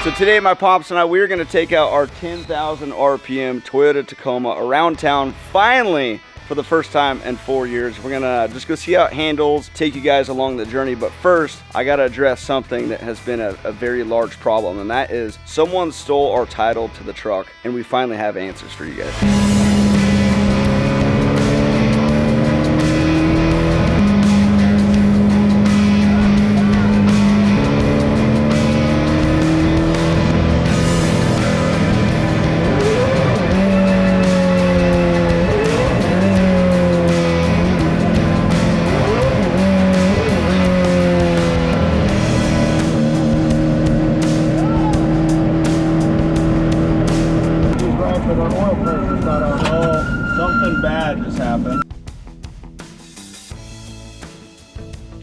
So today my pops and I, we're gonna take out our 10,000 RPM Toyota Tacoma around town, finally, for the first time in 4 years. We're gonna just go see how it handles, take you guys along the journey. But first, I gotta address something that has been a very large problem, and that is someone stole our title to the truck, and we finally have answers for you guys. Bad just happened.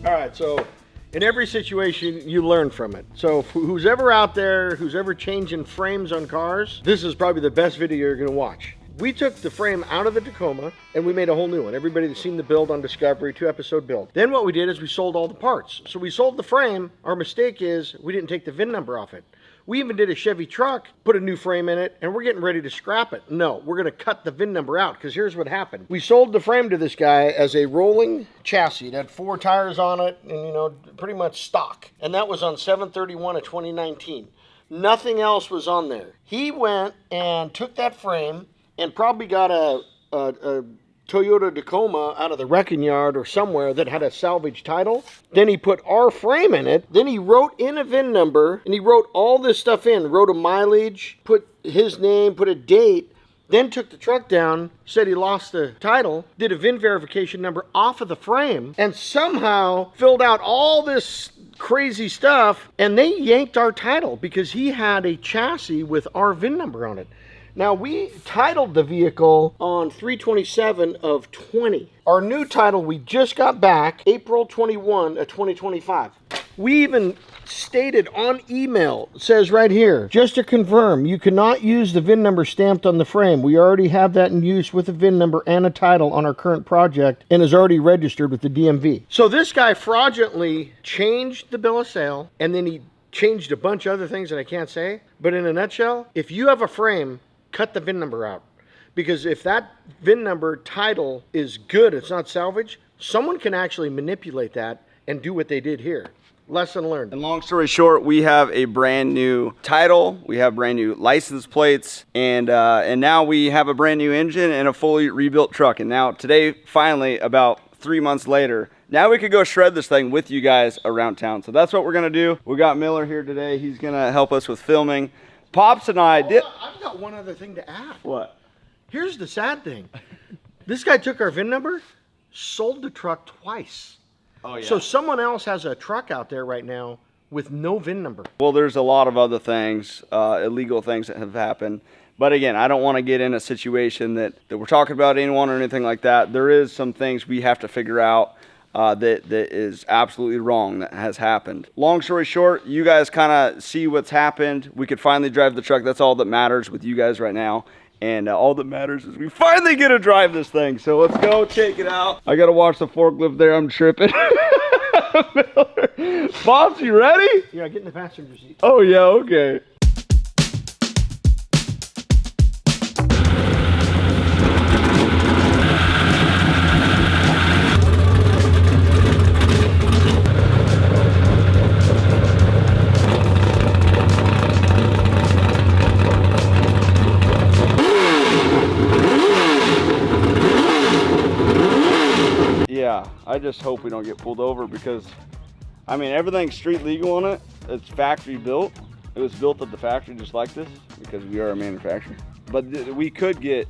All right, so in every situation you learn from it. So who's ever out there, who's ever changing frames on cars, this is probably the best video you're gonna watch. We took the frame out of the Tacoma and we made a whole new one. Everybody that's seen the build on Discovery, 2-episode build. Then what we did is we sold all the parts. So we sold the frame. Our mistake is we didn't take the VIN number off it. We even did a Chevy truck, put a new frame in it, and we're getting ready to scrap it. No, we're gonna cut the VIN number out, because here's what happened. We sold the frame to this guy as a rolling chassis. It had 4 tires on it, and you know, pretty much stock. And that was on 7/31 of 2019. Nothing else was on there. He went and took that frame and probably got a Toyota Tacoma out of the wrecking yard or somewhere that had a salvage title. Then he put our frame in it. Then he wrote in a VIN number, and he wrote all this stuff in, wrote a mileage, put his name, put a date, then took the truck down, said he lost the title, did a VIN verification number off of the frame, and somehow filled out all this crazy stuff, and they yanked our title because he had a chassis with our VIN number on it. Now, we titled the vehicle on 3/27 of 20. Our new title we just got back April 21 of 2025. We even stated on email, it says right here, just to confirm, you cannot use the VIN number stamped on the frame. We already have that in use with a VIN number and a title on our current project and is already registered with the DMV. So this guy fraudulently changed the bill of sale, and then he changed a bunch of other things that I can't say. But in a nutshell, if you have a frame, cut the VIN number out, because if that VIN number title is good, it's not salvage, someone can actually manipulate that and do what they did here. Lesson learned. And long story short, we have a brand new title, we have brand new license plates, and now we have a brand new engine and a fully rebuilt truck. And now today, finally, about 3 months later, now we could go shred this thing with you guys around town. So that's what we're gonna do. We got Miller here today. He's gonna help us with filming. Pops and I did. I've got one other thing to add. What? Here's the sad thing. This guy took our VIN number, sold the truck twice. Oh, yeah. So someone else has a truck out there right now with no VIN number. Well, there's a lot of other things, illegal things that have happened. But again, I don't want to get in a situation that we're talking about anyone or anything like that. There is some things we have to figure out that is absolutely wrong that has happened. Long story short, you guys kind of see what's happened. We could finally drive the truck. That's all that matters with you guys right now. And all that matters is we finally get to drive this thing. So let's go check it out. I got to watch the forklift there. I'm tripping. Pops, you ready? Yeah, get in the passenger seat. Oh, yeah, okay. Yeah, I just hope we don't get pulled over because, I mean, everything's street legal on it. It's factory built. It was built at the factory just like this because we are a manufacturer. But we could get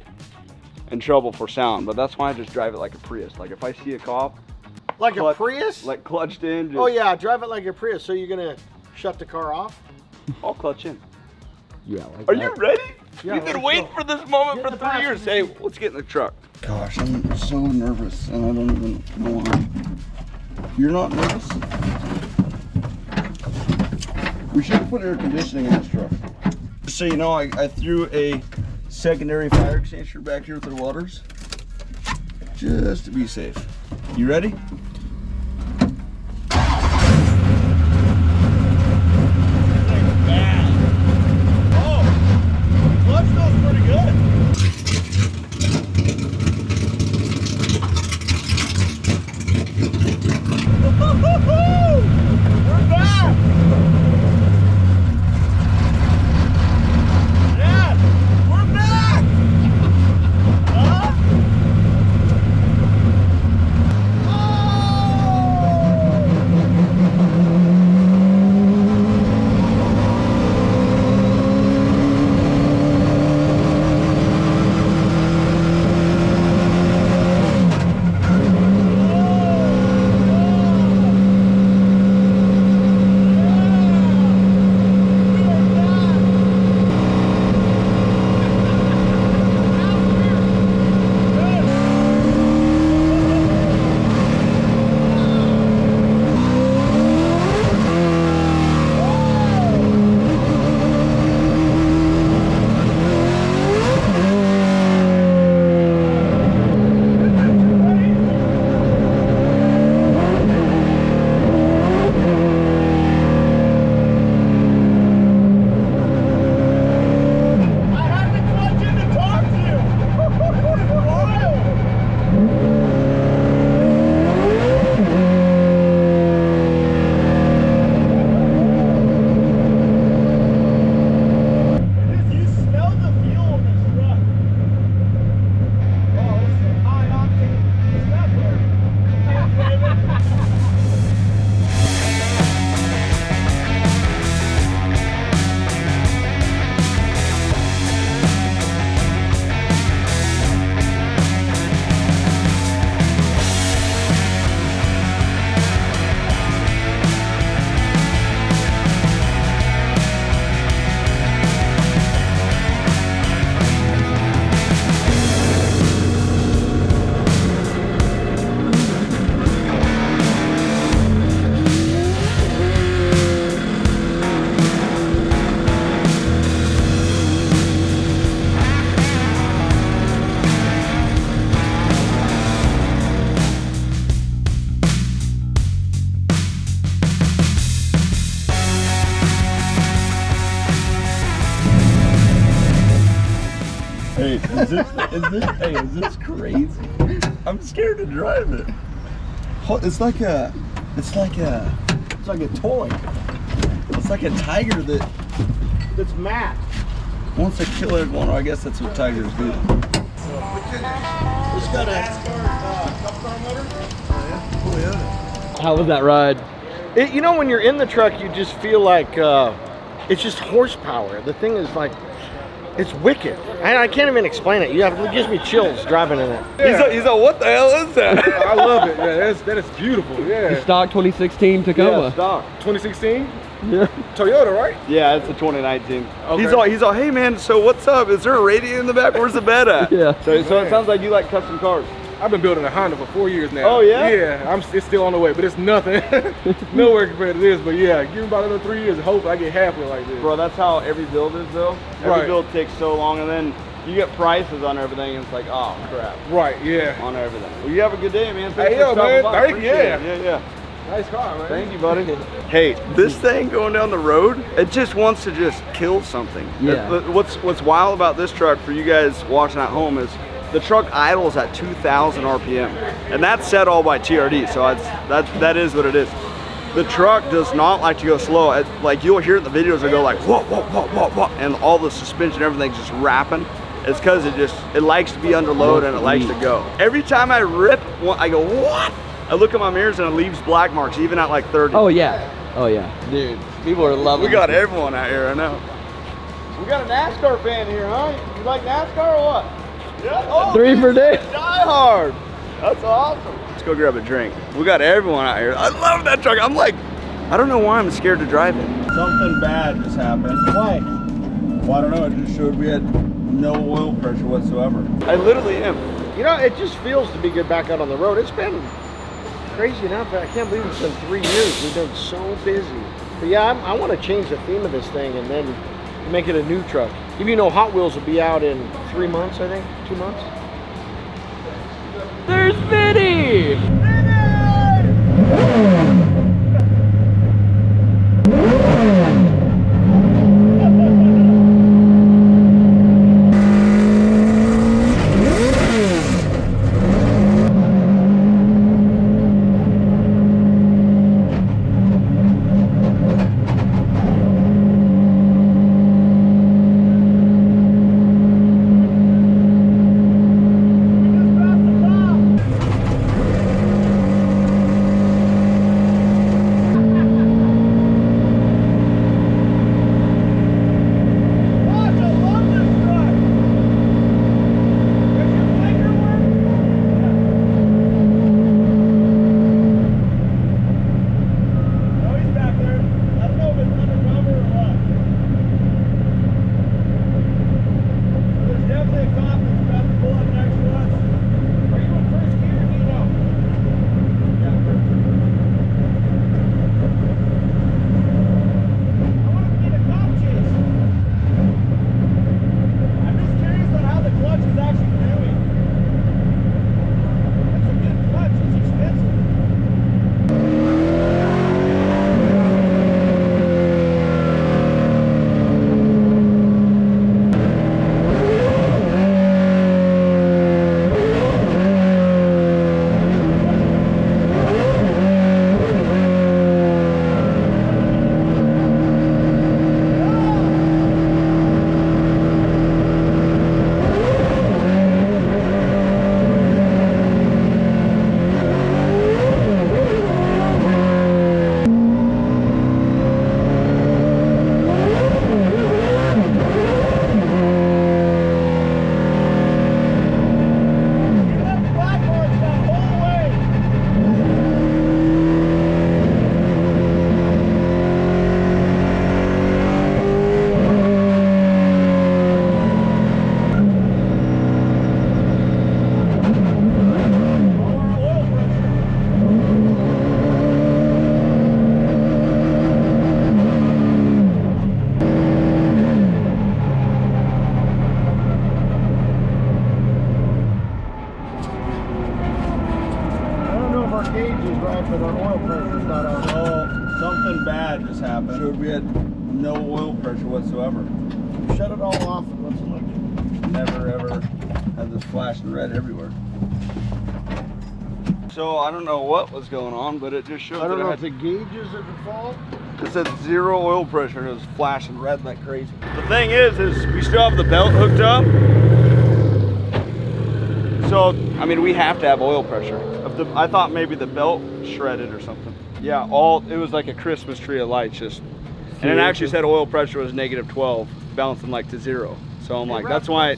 in trouble for sound, but that's why I just drive it like a Prius. Like if I see a cop. Like a Prius? Like clutched in. Just, oh yeah, drive it like a Prius. So you're gonna shut the car off? I'll clutch in. Yeah. Like are you ready? Yeah, We've been waiting for this moment for 3 years. Hey, let's get in the truck. Gosh, I'm so nervous and I don't even know why. You're not nervous? We should have put air conditioning in this truck. Just so you know, I threw a secondary fire extinguisher back here with the waters. Just to be safe. You ready? Hey, is this crazy? I'm scared to drive it. It's like a toy. It's like a tiger That's matte. wants to kill everyone. I guess that's what tigers do. It's got a cup car motor. Oh yeah. How was that ride? You know, when you're in the truck, you just feel like it's just horsepower. The thing is like, it's wicked. I can't even explain it. It gives me chills driving in it. Yeah. He's like, what the hell is that? I love it. Yeah, that is beautiful. The Yeah. stock 2016 Tacoma. Yeah, stock. 2016 Yeah. Toyota, right? Yeah, it's a 2019. Okay. He's all, hey man, so what's up? Is there a radio in the back? Where's the bed at? Yeah. So it sounds like you like custom cars. I've been building a Honda for 4 years now. Oh, yeah? Yeah, it's still on the way, but it's nothing. Nowhere compared to this. But yeah, give me about another 3 years and hopefully I get halfway like this. Bro, that's how every build is though. Every Right. build takes so long, and then you get prices on everything, and it's like, oh crap, Right, yeah. on everything. Well, you have a good day, man. Thanks Hey, for yo, stopping man. by. Thank you, Appreciate yeah. it. Yeah. Nice car, man. Thank you, buddy. Hey, this thing going down the road, it just wants to just kill something. Yeah. What's wild about this truck for you guys watching at home is the truck idles at 2,000 RPM, and that's set all by TRD. So that is what it is. The truck does not like to go slow. Like you'll hear it in the videos, it go like whoa, whoa, whoa, whoa, whoa, and all the suspension, everything's just rapping. It's because it likes to be under load and it likes to go. Every time I rip, I go what? I look at my mirrors and it leaves black marks, even at like 30. Oh yeah. Oh yeah. Dude, people are loving We got this. everyone out here, I know. We got a NASCAR fan here, huh? You like NASCAR or what? Yeah. Oh, 3 for day. Die hard. That's awesome. Let's go grab a drink. We got everyone out here. I love that truck. I'm like, I don't know why I'm scared to drive it. Something bad just happened. Why? Well, I don't know. It just showed we had no oil pressure whatsoever. I literally am. You know, it just feels to be good back out on the road. It's been crazy enough. I can't believe it's been 3 years. We've been so busy. But yeah, I want to change the theme of this thing and then make it a new truck. Even though Hot Wheels will be out in 3 months, I think, 2 months. There's Vinny! but our oil pressure's not on. So something bad just happened. Showed we had no oil pressure whatsoever. Shut it all off and let's look. Never ever had this flashing red everywhere. So I don't know what was going on, but it just showed I don't that know it if the gauges at the fault. It said 0 oil pressure and it was flashing red like crazy. The thing is we still have the belt hooked up. So, I mean, we have to have oil pressure. I thought maybe the belt shredded or something. Yeah, it was like a Christmas tree of lights just. And it actually said oil pressure was -12, bouncing like to 0. So I'm like, that's why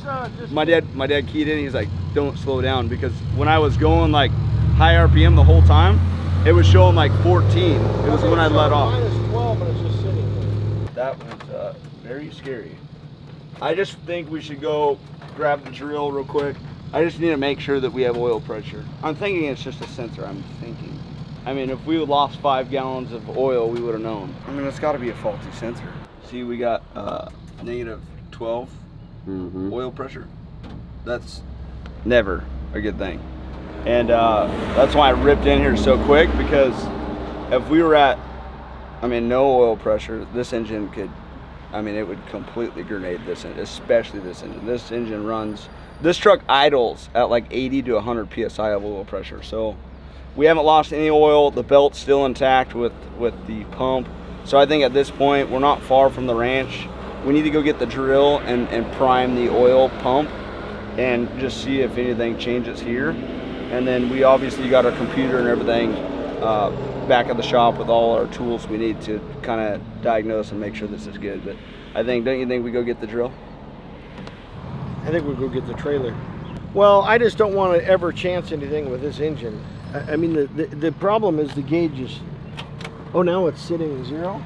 my dad keyed in. He's like, don't slow down, because when I was going like high RPM the whole time, it was showing like 14. It was when I let off. -12 and it's just sitting there. That was very scary. I just think we should go grab the drill real quick. I just need to make sure that we have oil pressure. I'm thinking it's just a sensor, I'm thinking. I mean, if we had lost 5 gallons of oil, we would have known. I mean, it's gotta be a faulty sensor. See, we got -12 oil pressure. That's never a good thing. And that's why I ripped in here so quick, because if we were at, no oil pressure, this engine could, it would completely grenade this engine, especially this engine. This engine runs, this truck idles at like 80 to 100 PSI of oil pressure. So we haven't lost any oil. The belt's still intact with the pump. So I think at this point, we're not far from the ranch. We need to go get the drill and prime the oil pump and just see if anything changes here. And then we obviously got our computer and everything back at the shop with all our tools we need to kind of diagnose and make sure this is good. But don't you think we go get the drill? I think we'll go get the trailer. Well, I just don't want to ever chance anything with this engine. I mean, the problem is the gauge is, oh, now it's sitting 0?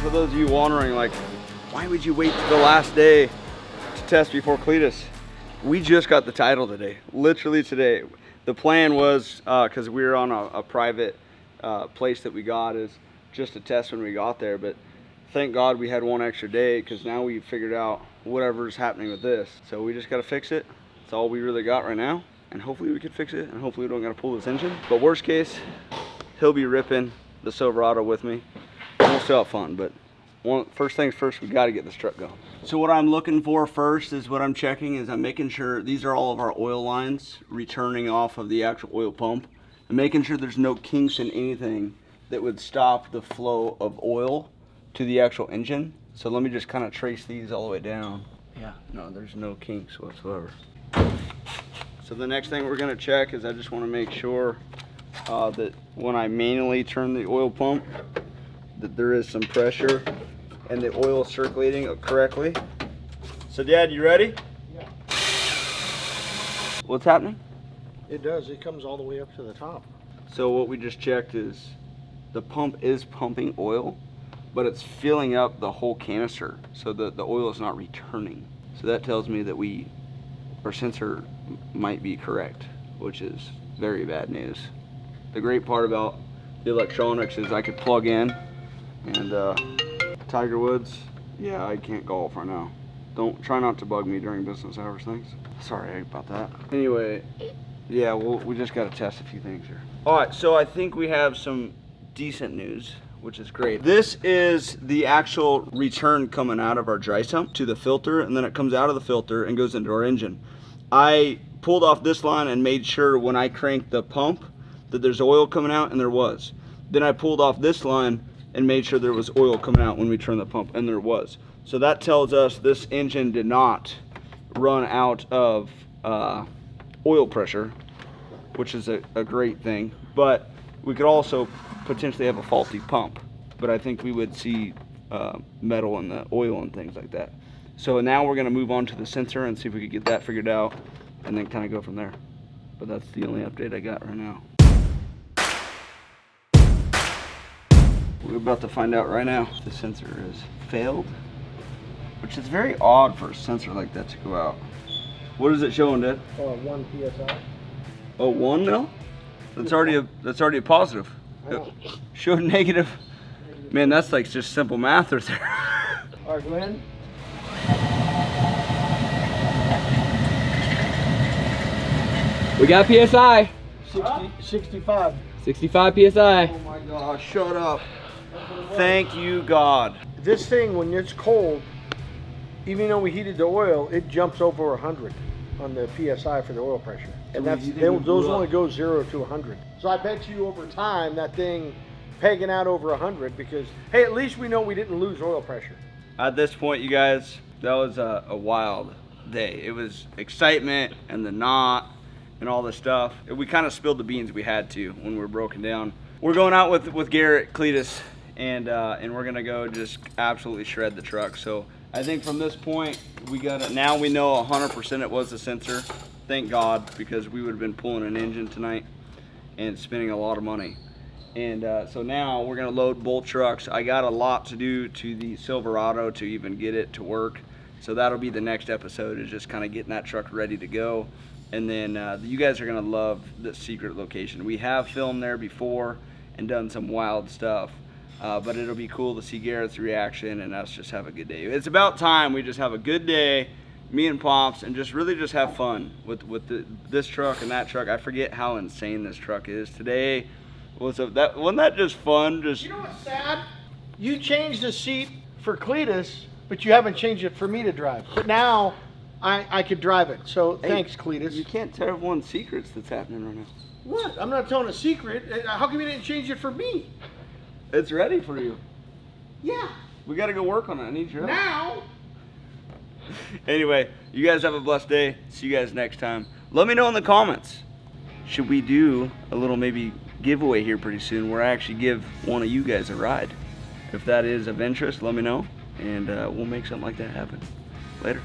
For those of you wondering, like, why would you wait till the last day to test before Cletus? We just got the title today, literally today. The plan was, because we were on a private place that we got, is just to test when we got there. But thank God we had one extra day, because now we figured out whatever's happening with this. So we just got to fix it. That's all we really got right now. And hopefully we can fix it, and hopefully we don't got to pull this engine. But worst case, he'll be ripping the Silverado with me. We'll still have fun, but first things first, we got to get this truck going. So what I'm looking for first is what I'm checking is I'm making sure these are all of our oil lines returning off of the actual oil pump, and making sure there's no kinks in anything that would stop the flow of oil to the actual engine. So let me just kind of trace these all the way down. Yeah, no, there's no kinks whatsoever. So the next thing we're going to check is I just want to make sure that when I manually turn the oil pump, that there is some pressure and the oil is circulating correctly. So Dad, you ready? Yeah. What's happening? It does. It comes all the way up to the top. So what we just checked is the pump is pumping oil, but it's filling up the whole canister, so that the oil is not returning. So that tells me that our sensor might be correct, which is very bad news. The great part about the electronics is I could plug in. And Tiger Woods, yeah, I can't golf right now. Try not to bug me during business hours, thanks. Sorry about that. Anyway, yeah, we just got to test a few things here. All right, so I think we have some decent news, which is great. This is the actual return coming out of our dry sump to the filter, and then it comes out of the filter and goes into our engine. I pulled off this line and made sure when I cranked the pump that there's oil coming out, and there was. Then I pulled off this line and made sure there was oil coming out when we turned the pump, and there was. So that tells us this engine did not run out of oil pressure, which is a great thing. But we could also potentially have a faulty pump, but I think we would see metal in the oil and things like that. So now we're gonna move on to the sensor and see if we could get that figured out, and then kind of go from there. But that's the only update I got right now. We're about to find out right now if the sensor is failed, which is very odd for a sensor like that to go out. What is it showing, Dad? 1 psi. Oh, 1 mil? That's already a positive. I know. Showed negative. Man, that's like just simple math right there. All right, Glenn. We got PSI. 65. 65 PSI. Oh my gosh, shut up. Thank you, God. This thing, when it's cold, even though we heated the oil, it jumps over 100 on the PSI for the oil pressure. And those only go 0 to 100. So I bet you over time that thing pegging out over 100 because, hey, at least we know we didn't lose oil pressure. At this point, you guys, that was a wild day. It was excitement and the knot and all this stuff. We kind of spilled the beans. We had to when we were broken down. We're going out with Garrett, Cletus, and we're gonna go just absolutely shred the truck. So I think from this point, we got it. Now we know 100% it was the sensor. Thank God, because we would have been pulling an engine tonight and spending a lot of money. And so now we're gonna load both trucks. I got a lot to do to the Silverado to even get it to work. So that'll be the next episode, is just kind of getting that truck ready to go. And then you guys are gonna love the secret location. We have filmed there before and done some wild stuff, but it'll be cool to see Garrett's reaction and us just have a good day. It's about time we just have a good day, me and Pops, and just really just have fun with this truck and that truck. I forget how insane this truck is. Today wasn't that just fun? Just, You know what's sad? You changed the seat for Cletus, but you haven't changed it for me to drive. But now I could drive it. So thanks, Cletus. You can't tell everyone's secrets that's happening right now. What? I'm not telling a secret. How come you didn't change it for me? It's ready for you. Yeah. We gotta go work on it. I need your help. Now. Anyway, you guys have a blessed day. See you guys next time. Let me know in the comments. Should we do a little maybe giveaway here pretty soon where I actually give one of you guys a ride? If that is of interest, let me know, and we'll make something like that happen. Later.